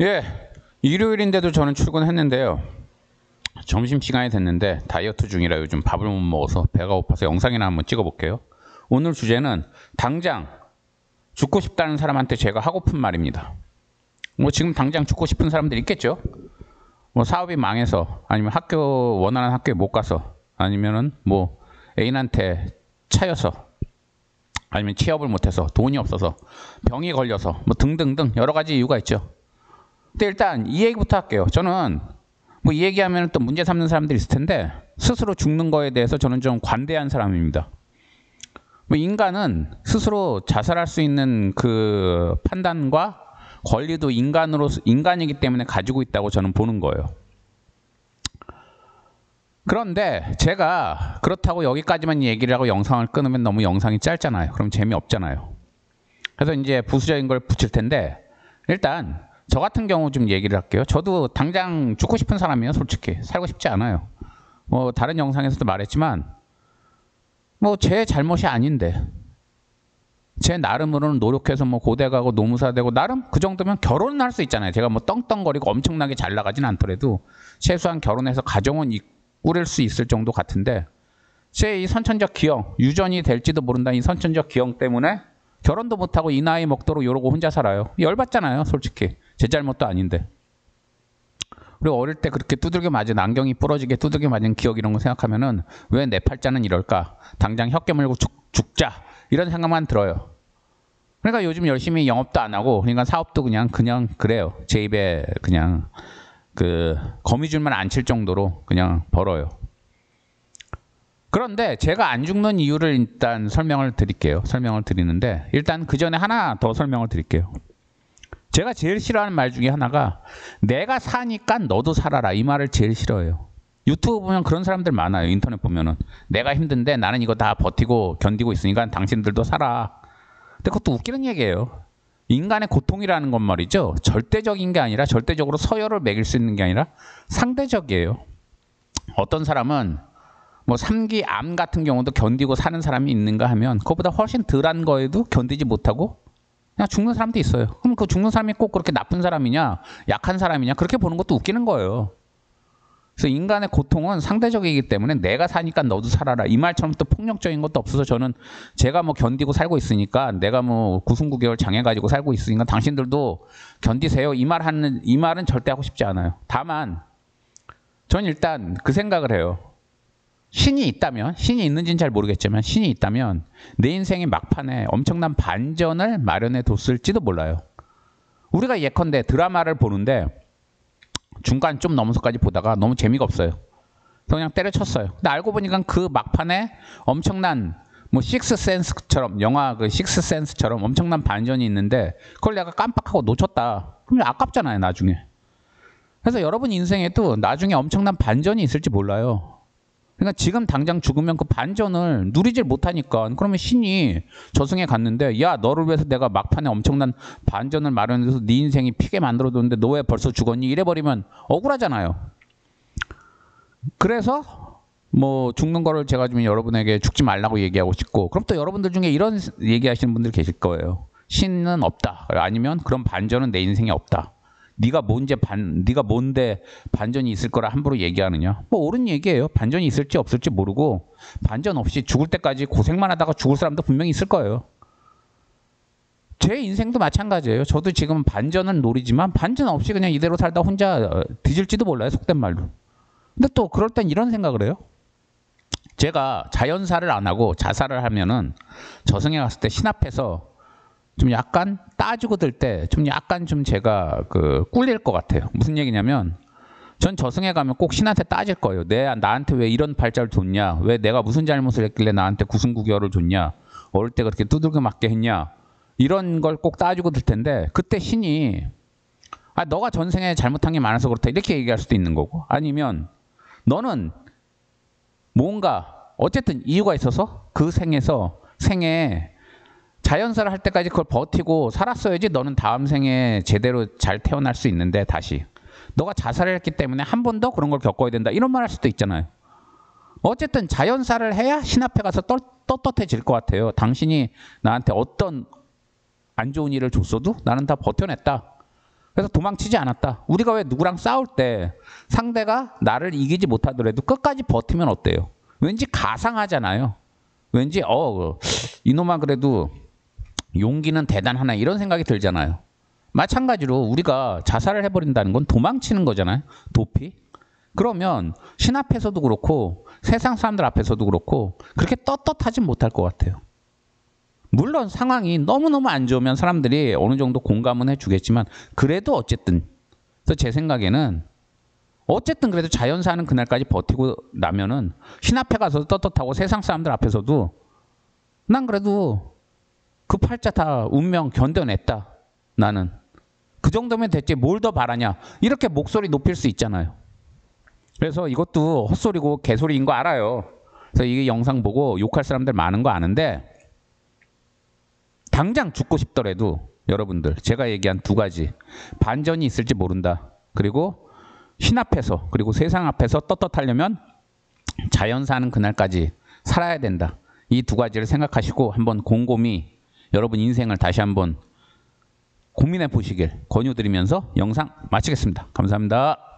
예, 일요일인데도 저는 출근했는데요. 점심시간이 됐는데 다이어트 중이라 요즘 밥을 못 먹어서 배가 고파서 영상이나 한번 찍어볼게요. 오늘 주제는 당장 죽고 싶다는 사람한테 제가 하고픈 말입니다. 뭐 지금 당장 죽고 싶은 사람들 있겠죠? 뭐 사업이 망해서, 아니면 원하는 학교에 못 가서, 아니면은 뭐 애인한테 차여서, 아니면 취업을 못해서, 돈이 없어서, 병이 걸려서, 뭐 등등등 여러 가지 이유가 있죠. 근데 일단 이 얘기부터 할게요. 저는 뭐 이 얘기하면 또 문제 삼는 사람들이 있을 텐데, 스스로 죽는 거에 대해서 저는 좀 관대한 사람입니다. 뭐 인간은 스스로 자살할 수 있는 그 판단과 권리도 인간이기 때문에 가지고 있다고 저는 보는 거예요. 그런데 제가 그렇다고 여기까지만 얘기를 하고 영상을 끊으면 너무 영상이 짧잖아요. 그럼 재미없잖아요. 그래서 이제 부수적인 걸 붙일 텐데, 일단 저 같은 경우 좀 얘기를 할게요. 저도 당장 죽고 싶은 사람이에요. 솔직히 살고 싶지 않아요. 뭐 다른 영상에서도 말했지만 뭐 제 잘못이 아닌데, 제 나름으로는 노력해서 뭐 고대 가고 노무사 되고 나름 그 정도면 결혼은 할 수 있잖아요. 제가 뭐 떵떵거리고 엄청나게 잘 나가진 않더라도 최소한 결혼해서 가정은 꾸릴 수 있을 정도 같은데, 제 이 선천적 기형, 유전이 될지도 모른다는 이 선천적 기형 때문에 결혼도 못하고 이 나이 먹도록 이러고 혼자 살아요. 열받잖아요. 솔직히 제 잘못도 아닌데. 그리고 어릴 때 그렇게 두들겨 맞은, 안경이 부러지게 두들겨 맞은 기억 이런 거 생각하면은 왜 내 팔자는 이럴까? 당장 혀 깨물고 죽자 이런 생각만 들어요. 그러니까 요즘 열심히 영업도 안 하고, 그러니까 사업도 그냥 그래요. 제 입에 그냥 그 거미줄만 안 칠 정도로 그냥 벌어요. 그런데 제가 안 죽는 이유를 일단 설명을 드리는데, 일단 그 전에 하나 더 설명을 드릴게요. 제가 제일 싫어하는 말 중에 하나가 내가 사니까 너도 살아라, 이 말을 제일 싫어해요. 유튜브 보면 그런 사람들 많아요. 인터넷 보면은 내가 힘든데 나는 이거 다 버티고 견디고 있으니까 당신들도 살아. 근데 그것도 웃기는 얘기예요. 인간의 고통이라는 건 말이죠, 절대적인 게 아니라, 절대적으로 서열을 매길 수 있는 게 아니라 상대적이에요. 어떤 사람은 뭐 3기 암 같은 경우도 견디고 사는 사람이 있는가 하면, 그것보다 훨씬 덜한 거에도 견디지 못하고 그냥 죽는 사람도 있어요. 그럼 그 죽는 사람이 꼭 그렇게 나쁜 사람이냐, 약한 사람이냐, 그렇게 보는 것도 웃기는 거예요. 그래서 인간의 고통은 상대적이기 때문에 내가 사니까 너도 살아라, 이 말처럼 또 폭력적인 것도 없어서, 저는 제가 뭐 견디고 살고 있으니까, 내가 뭐 99개월 장애 가지고 살고 있으니까 당신들도 견디세요, 이 말은 절대 하고 싶지 않아요. 다만 저는 일단 그 생각을 해요. 신이 있는지는 잘 모르겠지만, 신이 있다면 내 인생의 막판에 엄청난 반전을 마련해 뒀을지도 몰라요. 우리가 예컨대 드라마를 보는데 중간 좀 넘어서까지 보다가 너무 재미가 없어요. 그냥 때려쳤어요. 근데 알고 보니까 그 막판에 엄청난, 뭐 식스센스처럼, 영화 그 식스센스처럼 엄청난 반전이 있는데 그걸 내가 깜빡하고 놓쳤다. 그럼 아깝잖아요, 나중에. 그래서 여러분 인생에도 나중에 엄청난 반전이 있을지 몰라요. 그러니까 지금 당장 죽으면 그 반전을 누리질 못하니까, 그러면 신이 저승에 갔는데, 야, 너를 위해서 내가 막판에 엄청난 반전을 마련해서 네 인생이 피게 만들어뒀는데 너 왜 벌써 죽었니? 이래버리면 억울하잖아요. 그래서 뭐 죽는 거를 제가 좀 여러분에게 죽지 말라고 얘기하고 싶고, 그럼 또 여러분들 중에 이런 얘기하시는 분들 계실 거예요. 신은 없다, 아니면 그런 반전은 내 인생에 없다. 네가 뭔데 반전이 있을 거라 함부로 얘기하느냐? 뭐 옳은 얘기예요. 반전이 있을지 없을지 모르고, 반전 없이 죽을 때까지 고생만 하다가 죽을 사람도 분명히 있을 거예요. 제 인생도 마찬가지예요. 저도 지금 반전은 노리지만 반전 없이 그냥 이대로 살다 혼자 뒤질지도 몰라요, 속된 말로. 근데 또 그럴 땐 이런 생각을 해요. 제가 자연사를 안 하고 자살을 하면은 저승에 갔을 때 신 앞에서 좀 약간 따지고 들 때 좀 약간 좀 제가 그 꿀릴 것 같아요. 무슨 얘기냐면, 전 저승에 가면 꼭 신한테 따질 거예요. 나한테 왜 이런 발자를 줬냐? 왜 내가 무슨 잘못을 했길래 나한테 구승구결을 줬냐? 어릴 때 그렇게 두들겨 맞게 했냐? 이런 걸 꼭 따지고 들 텐데, 그때 신이 너가 전생에 잘못한 게 많아서 그렇다, 이렇게 얘기할 수도 있는 거고, 아니면 너는 뭔가 어쨌든 이유가 있어서 그 생에 자연사를 할 때까지 그걸 버티고 살았어야지 너는 다음 생에 제대로 잘 태어날 수 있는데, 다시 너가 자살을 했기 때문에 한 번 더 그런 걸 겪어야 된다, 이런 말 할 수도 있잖아요. 어쨌든 자연사를 해야 신 앞에 가서 떳떳해질 것 같아요. 당신이 나한테 어떤 안 좋은 일을 줬어도 나는 다 버텨냈다. 그래서 도망치지 않았다. 우리가 왜 누구랑 싸울 때 상대가 나를 이기지 못하더라도 끝까지 버티면 어때요? 왠지 가상하잖아요. 왠지 이놈아 그래도 용기는 대단하나 이런 생각이 들잖아요. 마찬가지로 우리가 자살을 해버린다는 건 도망치는 거잖아요. 도피. 그러면 신 앞에서도 그렇고 세상 사람들 앞에서도 그렇고 그렇게 떳떳하진 못할 것 같아요. 물론 상황이 너무너무 안 좋으면 사람들이 어느 정도 공감은 해주겠지만 그래도 어쨌든 그래서 제 생각에는 어쨌든 그래도 자연사는 그날까지 버티고 나면은 신 앞에 가서도 떳떳하고 세상 사람들 앞에서도 난 그래도 그 팔자 다 운명 견뎌냈다. 나는. 그 정도면 됐지 뭘 더 바라냐. 이렇게 목소리 높일 수 있잖아요. 그래서 이것도 헛소리고 개소리인 거 알아요. 그래서 이 영상 보고 욕할 사람들 많은 거 아는데 당장 죽고 싶더라도 여러분들 제가 얘기한 두 가지 반전이 있을지 모른다. 그리고 신 앞에서 그리고 세상 앞에서 떳떳하려면 자연사는 그날까지 살아야 된다. 이 두 가지를 생각하시고 한번 곰곰이 여러분 인생을 다시 한번 고민해 보시길 권유드리면서 영상 마치겠습니다. 감사합니다.